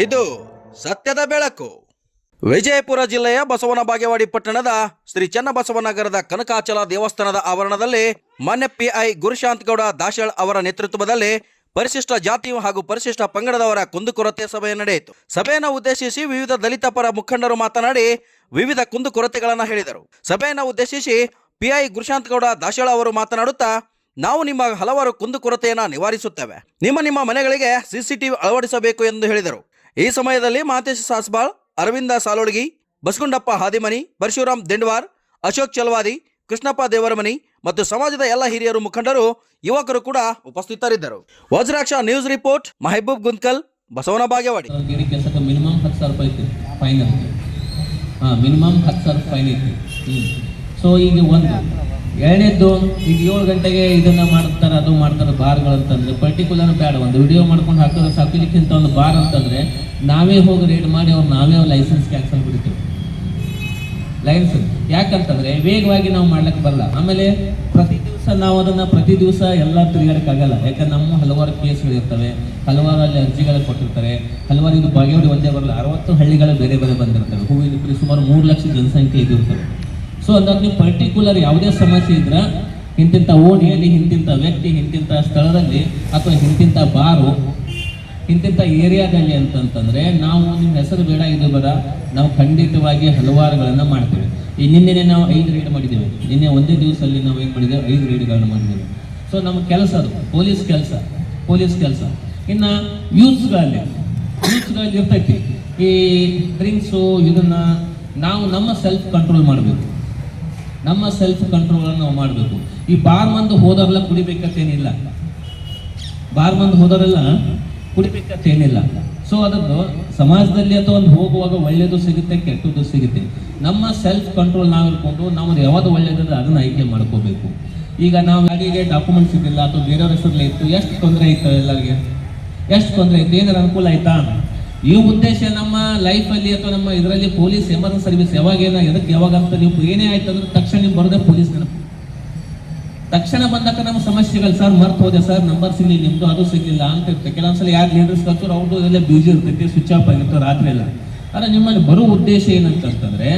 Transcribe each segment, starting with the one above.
ಇದು ಸತ್ಯದ ಬೆಳಕು. ವಿಜಯಪುರ ಜಿಲ್ಲೆಯ ಬಸವನ ಬಾಗೇವಾಡಿ ಪಟ್ಟಣದ ಶ್ರೀ ಚನ್ನಬಸವನಗರದ ಕನಕಾಚಲ ದೇವಸ್ಥಾನದ ಆವರಣದಲ್ಲಿ ಮಾನ್ಯ PI ಗುರುಶಾಂತ್ ಗೌಡ ದಾಶಾಳ್ ಅವರ ನೇತೃತ್ವದಲ್ಲಿ ಪರಿಶಿಷ್ಟ ಜಾತಿ ಹಾಗೂ ಪರಿಶಿಷ್ಟ ಪಂಗಡದವರ ಕುಂದುಕೊರತೆ ಸಭೆ ನಡೆಯಿತು. ಸಭೆಯನ್ನು ಉದ್ದೇಶಿಸಿ ವಿವಿಧ ದಲಿತ ಪರ ಮುಖಂಡರು ಮಾತನಾಡಿ ವಿವಿಧ ಕುಂದುಕೊರತೆಗಳನ್ನು ಹೇಳಿದರು. ಸಭೆಯನ್ನು ಉದ್ದೇಶಿಸಿ PI ಗುರುಶಾಂತ್ ಗೌಡ ದಾಶಾಳ್ ಅವರು ಮಾತನಾಡುತ್ತಾ, ನಾವು ನಿಮ್ಮ ಹಲವಾರು ಕುಂದುಕೊರತೆಯನ್ನು ನಿವಾರಿಸುತ್ತೇವೆ. ನಿಮ್ಮ ಮನೆಗಳಿಗೆ CCTV ಅಳವಡಿಸಬೇಕು ಎಂದು ಹೇಳಿದರು. ಈ ಸಮಯದಲ್ಲಿ ಮಹತೇಶ್ ಸಾಸ್ಬಾಳ್, ಅರವಿಂದ ಸಾಲೋಳಗಿ, ಬಸಗುಂಡಪ್ಪ ಹಾದಿಮನಿ, ಪರಶುರಾಮ್ ದಿಂಡವಾರ್, ಅಶೋಕ್ ಚಲವಾದಿ, ಕೃಷ್ಣಪ್ಪ ದೇವರಮನಿ ಮತ್ತು ಸಮಾಜದ ಎಲ್ಲ ಹಿರಿಯರು, ಮುಖಂಡರು, ಯುವಕರು ಕೂಡ ಉಪಸ್ಥಿತರಿದ್ದರು. Vajraksha news report, Mehboob Guntakal, Basavana Bagewadi. Minimum 10,000 ರೂಪಾಯಿ ಐತಿ ಫೈನ್ ಅಂತ. ಮಿನಿಮಮ್ 10,000 ಫೈನ್ ಐತಿ. ಸೊ ಈಗ ಒಂದು ಎರಡನೇದ್ದು, ಈಗ 7 ಗಂಟೆಗೆ ಇದನ್ನ ಮಾಡ್ತಾರೆ, ಅದು ಮಾಡ್ತಾರೆ ಬಾರ್ಗಳಂತಂದ್ರೆ ಪರ್ಟಿಕ್ಯುಲರ್ ಬೇಡ, ಒಂದು ವಿಡಿಯೋ ಮಾಡ್ಕೊಂಡು ಹಾಕಿದ್ರೆ ಸಾಕಿಲಿಕ್ಕಿಂತ ಒಂದು ಬಾರ್ ಅಂತಂದ್ರೆ ನಾವೇ ಹೋಗಿ ರೇಡ್ ಮಾಡಿ ನಾವೇ ಲೈಸೆನ್ಸ್ ಕ್ಯಾನ್ಸಲ್ ಬಿಡ್ತೀವಿ. ಲೈಸೆನ್ಸ್ ಯಾಕಂತಂದ್ರೆ ವೇಗವಾಗಿ ನಾವು ಮಾಡ್ಲಿಕ್ಕೆ ಬರಲ್ಲ. ಆಮೇಲೆ ಪ್ರತಿ ದಿವಸ ಎಲ್ಲ ತಿರುಗಾಡಕ್ಕಾಗಲ್ಲ. ಯಾಕಂದ್ರೆ ನಮ್ಮ ಹಲವಾರು ಕೇಸ್ಗಳು ಇರ್ತವೆ, ಹಲವಾರು ಅಲ್ಲಿ ಅರ್ಜಿಗಳು ಕೊಟ್ಟಿರ್ತಾರೆ, ಹಲವಾರು ಇದು ಬಾಗೇವಾಡಿ ಒಂದೇ ಬರಲ್ಲ, 60 ಹಳ್ಳಿಗಳು ಬೇರೆ ಬೇರೆ ಬಂದಿರ್ತವೆ. ಹೂವಿನ ಸುಮಾರು 3 ಲಕ್ಷ ಜನಸಂಖ್ಯೆ ಇದಿರ್ತವೆ. ಸೊ ಅದಾಗ ನೀವು ಪರ್ಟಿಕ್ಯುಲರ್ ಯಾವುದೇ ಸಮಸ್ಯೆ ಇದ್ರೆ ಇಂತಿಂಥ ಓಣಿಯಲ್ಲಿ, ಇಂತಿಂಥ ವ್ಯಕ್ತಿ, ಇಂತಿಂಥ ಸ್ಥಳದಲ್ಲಿ ಅಥವಾ ಇಂತಿಂಥ ಬಾರು, ಇಂತಿಂಥ ಏರಿಯಾದಲ್ಲಿ ಅಂತಂತಂದ್ರೆ ನಾವು ನಿಮ್ಮ ಹೆಸರು ಬೇಡ, ಇದು ಬೇಡ, ನಾವು ಖಂಡಿತವಾಗಿ ಹಲವಾರುಗಳನ್ನು ಮಾಡ್ತೇವೆ. ಈ ನಿನ್ನೆ ನಾವು 5 ರೈಡ್ ಮಾಡಿದ್ದೇವೆ. ನಿನ್ನೆ ಒಂದೇ ದಿವಸದಲ್ಲಿ ನಾವು ಏನು ಮಾಡಿದ್ದೇವೆ, 5 ರೈಡ್ಗಳನ್ನು ಮಾಡಿದ್ದೇವೆ. ಸೊ ನಮ್ಮ ಕೆಲಸ ಅದು ಪೊಲೀಸ್ ಕೆಲಸ. ಇನ್ನು ಯೂತ್ಸ್ಗಳಲ್ಲಿ ಇರ್ತೈತಿ ಈ ಡ್ರಿಂಕ್ಸು, ಇದನ್ನ ನಾವು ನಮ್ಮ ಸೆಲ್ಫ್ ಕಂಟ್ರೋಲ್ ಮಾಡಬೇಕು. ನಾವು ಮಾಡಬೇಕು. ಈ ಬಾರ್ ಮಂದು ಹೋದವರೆಲ್ಲ ಕುಡಿಬೇಕಂತೇನಿಲ್ಲ, ಸೊ ಅದನ್ನು ಸಮಾಜದಲ್ಲಿ ಅಥವಾ ಒಂದು ಹೋಗುವಾಗ ಒಳ್ಳೆಯದು ಸಿಗುತ್ತೆ, ಕೆಟ್ಟದ್ದು ಸಿಗುತ್ತೆ. ನಮ್ಮ ಸೆಲ್ಫ್ ಕಂಟ್ರೋಲ್ ನಾವು ಇಟ್ಕೊಂಡು ನಾವು ಯಾವುದು ಒಳ್ಳೆಯದಿದ್ರೆ ಅದನ್ನ ಆಯ್ಕೆ ಮಾಡ್ಕೋಬೇಕು. ಈಗ ನಾವು ಗಾಡಿಗೆ ಡಾಕ್ಯುಮೆಂಟ್ಸ್ ಇದ್ದಿಲ್ಲ ಅಥವಾ ಬೇರೆಯವ್ರ ಹೆಸರಲ್ಲಿ ಇತ್ತು, ಎಷ್ಟು ತೊಂದರೆ ಆಯ್ತು, ಎಲ್ಲರಿಗೆ ಎಷ್ಟು ತೊಂದರೆ ಆಯ್ತು, ಏನಾರು ಅನುಕೂಲ ಆಯ್ತಾ? ಈ ಉದ್ದೇಶ ನಮ್ಮ ಲೈಫಲ್ಲಿ ಅಥವಾ ನಮ್ಮ ಇದರಲ್ಲಿ ಪೊಲೀಸ್ ಎಮರ್ಜೆನ್ಸಿ ಸರ್ವಿಸ್ ಯಾವಾಗ ಅಂತ ನೀವು ಏನೇ ಆಯ್ತು ಅಂದ್ರೆ ತಕ್ಷಣ ನೀವು ಬರೋದೇ ಪೊಲೀಸ್ ನೆನಪು. ತಕ್ಷಣ ಬಂದಾಗ ನಮ್ಮ ಸಮಸ್ಯೆಗಳು, ಸರ್ ಮರ್ತು ಹೋದೆ, ಸರ್ ನಂಬರ್ ಸಿಗಲಿಲ್ಲ, ನಿಮ್ದು ಅದು ಸಿಗಲಿಲ್ಲ ಅಂತ ಇರುತ್ತೆ. ಕೆಲವೊಂದ್ಸಲ ಯಾರು ಲೀಡರ್ಸ್ ಕಲ್ತರು ಅವ್ರದ್ದು ಎಲ್ಲ ಬ್ಯೂಸಿ ಇರ್ತೈತಿ, ಸ್ವಿಚ್ ಆಫ್ ಆಗಿರ್ತಾರೆ ರಾತ್ರಿ ಎಲ್ಲ. ಆದರೆ ನಿಮ್ಮಲ್ಲಿ ಬರೋ ಉದ್ದೇಶ ಏನಂತಂದ್ರೆ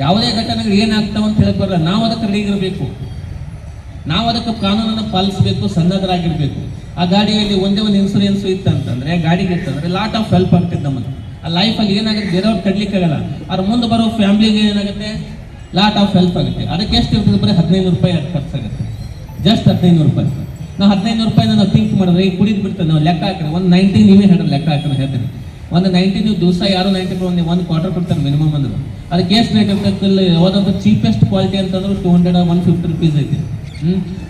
ಯಾವುದೇ ಘಟನೆಗಳು ಏನಾಗ್ತಾವ ಅಂತ ಹೇಳಕ್ ಬರಲ್ಲ, ನಾವು ಅದಕ್ಕೆ ರೆಡಿ ಇರಬೇಕು, ನಾವು ಅದಕ್ಕೆ ಕಾನೂನನ್ನು ಪಾಲಿಸಬೇಕು, ಸನ್ನದ್ಧರಾಗಿರ್ಬೇಕು. ಆ ಗಾಡಿಯಲ್ಲಿ ಒಂದೇ ಒಂದು ಇನ್ಸೂರೆನ್ಸ್ ಇತ್ತಂತಂದ್ರೆ ಗಾಡಿಗೆ ಇತ್ತಂದ್ರೆ ಲಾಟ್ ಆಫ್ ಹೆಲ್ಪ್ ಆಗ್ತದೆ ನಮಗೆ. ಆ ಲೈಫಲ್ಲಿ ಏನಾಗುತ್ತೆ, ಬೇರೆಯವ್ರು ಕಡ್ಲಿಕ್ಕಾಗಲ್ಲ, ಅದ್ರ ಮುಂದೆ ಬರೋ ಫ್ಯಾಮಿಲಿಗೆ ಏನಾಗುತ್ತೆ, ಲಾಟ್ ಆಫ್ ಹೆಲ್ಪ್ ಆಗುತ್ತೆ. ಅದಕ್ಕೆ ಎಷ್ಟು ಇರ್ತದೆ, ಬರೀ 15 ರೂಪಾಯಿ ಖರ್ಚಾಗುತ್ತೆ, ಜಸ್ಟ್ 15 ರೂಪಾಯಿ. ನಾವು 15 ರೂಪಾಯಿ ನಾವು ಥಿಂಕ್ ಮಾಡಿದ್ರೆ ಈಗ ಕುಡಿದು ಬಿಡ್ತದೆ. ನಾವು ಲೆಕ್ಕ ಹಾಕಿದ್ರೆ ಒಂದು 90 ನೀವೇ ಹೇಳ್ರಿ, ಲೆಕ್ಕ ಹಾಕಿದ್ರೆ ಹೇಳ್ತೀನಿ, ಒಂದು 90 ನೀವು ದಿವಸ ಯಾರು 90 ಒಂದು ಕ್ವಾರ್ಟರ್ ಕೊಡ್ತಾರೆ ಮಿನಿಮಮ್ ಅಂದ್ರೆ. ಅದಕ್ಕೆ ಎಷ್ಟು ರೇಟ್ ಇರ್ತದೆ, ಯಾವುದಂದ್ರೆ ಚೀಪೆಸ್ಟ್ ಕ್ವಾಲಿಟಿ ಅಂತಂದ್ರೆ 200-150 ರೂಪೀಸ್ ಐತಿ.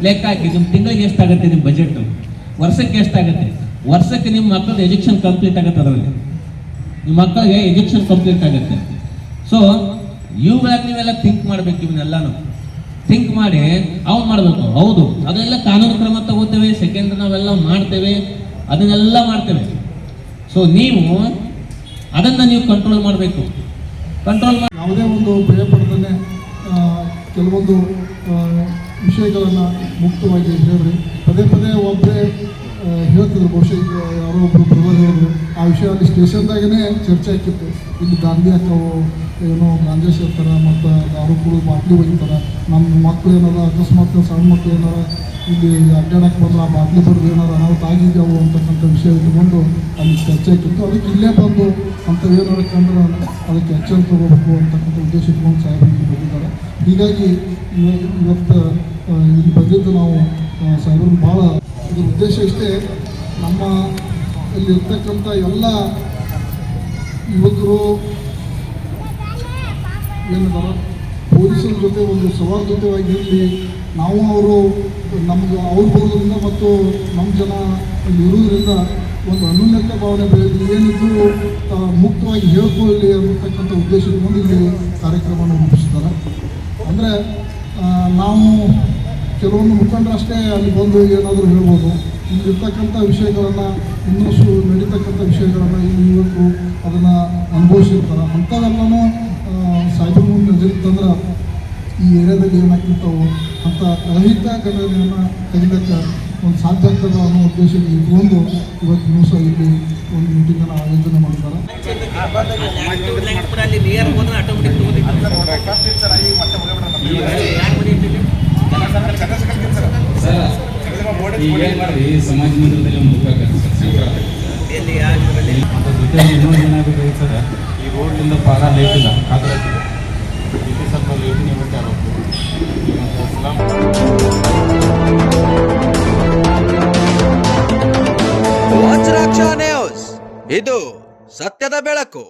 ಲೆಕ್ಕ ಹಾಕಿ ನಿಮ್ಮ ತಿಂಗಳಿಗೆ ಎಷ್ಟಾಗುತ್ತೆ, ನಿಮ್ಮ ಬಜೆಟ್ ವರ್ಷಕ್ಕೆ ಎಷ್ಟಾಗುತ್ತೆ, ವರ್ಷಕ್ಕೆ ನಿಮ್ಮ ಮಕ್ಕಳದ ಎಜುಕೇಷನ್ ಕಂಪ್ಲೀಟ್ ಆಗುತ್ತೆ, ಅದರಲ್ಲಿ ನಿಮ್ಮ ಮಕ್ಕಳಿಗೆ ಎಜುಕೇಷನ್ ಕಂಪ್ಲೀಟ್ ಆಗುತ್ತೆ. ಸೊ ಇವುಗಳಾಗಿ ನೀವೆಲ್ಲ ಥಿಂಕ್ ಮಾಡ್ಬೇಕು, ಇವನ್ನೆಲ್ಲಾನು ಥಿಂಕ್ ಮಾಡಿ ಅವ್ನು ಮಾಡಬೇಕು. ಹೌದು, ಅದೆಲ್ಲ ಕಾನೂನು ಕ್ರಮ ತಗೋತೇವೆ, ಸೆಕೆಂಡ್ ನಾವೆಲ್ಲ ಮಾಡ್ತೇವೆ, ಅದನ್ನೆಲ್ಲ ಮಾಡ್ತೇವೆ. ಸೊ ನೀವು ಅದನ್ನು ನೀವು ಕಂಟ್ರೋಲ್ ಮಾಡಬೇಕು. ಯಾವುದೇ ಒಂದು ಭಯ ಪಡೆದೇ ಕೆಲವೊಂದು ವಿಷಯಗಳನ್ನು ಮುಕ್ತವಾಗಿ ಹೇಳ್ರಿ. ಪದೇ ಒಬ್ಬರೇ ಹೇಳ್ತಿದ್ರು, ಬಹುಶಃ ಈಗ ಯಾರೋ ಒಬ್ಬರು ಬ್ರದರ್ ಹೇಳಿದ್ರು, ಆ ವಿಷಯ ಅಲ್ಲಿ ಸ್ಟೇಷನ್ದಾಗೇ ಚರ್ಚೆ ಆಗಿತ್ತು. ಇಲ್ಲಿ ಗಾಂಧಿ ಹಾಕವು ಏನೋ ಗಾಂಜಾ ಸೇರ್ತಾರೆ ಮತ್ತು ದಾರು ಕುಡಿದು ಬಾಟ್ಲಿ ಒಯ್ತಾರೆ, ನಮ್ಮ ಮಕ್ಕಳು ಏನಾರ ಅಕಸ್ಮಾತ್ ಸಣ್ಣ ಮಕ್ಕಳು ಏನಾರ ಇಲ್ಲಿ ಅಡ್ಡಾಡಕ್ಕೆ ಬಂದು ಆ ಬಾಟ್ಲಿ ಬರೆದು ಏನಾರ ಅನಾಹುತ ಆಗಿದ್ದಾವು ಅಂತಕ್ಕಂಥ ವಿಷಯ ಇಟ್ಕೊಂಡು ಅಲ್ಲಿ ಚರ್ಚೆ ಆಗಿತ್ತು. ಅದಕ್ಕೆ ಇಲ್ಲೇ ಬಂದು ಅಂಥವು ಏನಾರ ಕಂಡ್ರೆ ಅದಕ್ಕೆ ಎಚ್ಚರ ತಗೋಬೇಕು ಅಂತಕ್ಕಂಥ ಉದ್ದೇಶ ಇಟ್ಕೊಂಡು ಸಾಹೇಬರಿಗೆ ಬಂದಿದ್ದಾರೆ. ಹೀಗಾಗಿ ಇವತ್ತು ಇಲ್ಲಿ ಬಂದಿದ್ದು ನಾವು ಸಾಹೇಬರು ಭಾಳ ಇದ್ರ ಉದ್ದೇಶ ಇಷ್ಟೇ, ನಮ್ಮ ಇಲ್ಲಿರ್ತಕ್ಕಂಥ ಎಲ್ಲ ಯುವಕರು ಏನಿದಾರ ಪೊಲೀಸರ ಜೊತೆ ಒಂದು ಸೌಹಾರ್ದತೆಯಾಗಿ ಇರಲಿ. ನಾವು ಅವರು ನಮ್ಗೆ ಅವ್ರು ಬರೋದ್ರಿಂದ ಮತ್ತು ನಮ್ಮ ಜನ ಇಲ್ಲಿ ಇರೋದ್ರಿಂದ ಒಂದು ಅನ್ಯೋನ್ಯತೆ ಭಾವನೆ ಬೆಳೆದು ಏನಿದ್ರು ಮುಕ್ತವಾಗಿ ಹೇಳ್ಕೊಳ್ಳಿ ಅನ್ನತಕ್ಕಂಥ ಉದ್ದೇಶದಿಂದ ಇಲ್ಲಿ ಕಾರ್ಯಕ್ರಮವನ್ನು ರೂಪಿಸಿದ್ದಾರೆ. ಅಂದರೆ ನಾವು ಕೆಲವೊಂದು ಮುಖಂಡರಷ್ಟೇ ಅಲ್ಲಿ ಬಂದು ಏನಾದರೂ ಹೇಳ್ಬೋದು, ಇಲ್ಲಿರ್ತಕ್ಕಂಥ ವಿಷಯಗಳನ್ನು ಇನ್ನಷ್ಟು ನಡೀತಕ್ಕಂಥ ವಿಷಯಗಳನ್ನು ಇಲ್ಲಿ ಇವತ್ತು ಅದನ್ನು ಅನುಭವಿಸಿರ್ತಾರೆ. ಅಂಥವೆಲ್ಲನೂ ಸಾಯ್ಬರ್ ಮುಂದೆ ನಜರಿತ್ತಂದ್ರೆ ಈ ಏರಿಯಾದಲ್ಲಿ ಏನಾಗ್ತಿರ್ತಾವೋ ಅಂಥ ರಹಿತ ಘಟನೆಯನ್ನು ತೆಗಿಲಿಕ್ಕೆ ಒಂದು ಸಾಧ್ಯ ಆಗ್ತದೆ ಅನ್ನೋ ಉದ್ದೇಶಕ್ಕೆ ಇಟ್ಕೊಂಡು ಇವತ್ತು ದಿವಸ ಇಲ್ಲಿ ಒಂದು ಮೀಟಿಂಗನ್ನು ಆಯೋಜನೆ ಮಾಡ್ತಾರೆ. ಈಗ ಮಾಡಿ ಸಮಾಜ ಮಂದಿರದಲ್ಲಿ ಒಂದು ಜೊತೆಗೆ ಇನ್ನೊಂದು ಏನಾಗುತ್ತೆ ಸರ್, ಈ ರೋಡ್ಲಿಂದ ಪಾರ ಲೇಟ್ ಇಲ್ಲ, ಆದರೆ ಇಲ್ಲಿ ಸ್ವಲ್ಪ ಲೇಟಿನ ವ್ಯವಸ್ಥೆ ಆಗಬೇಕು. ವಜ್ರಾಕ್ಷ ನ್ಯೂಸ್, ಇದು ಸತ್ಯದ ಬೆಳಕು.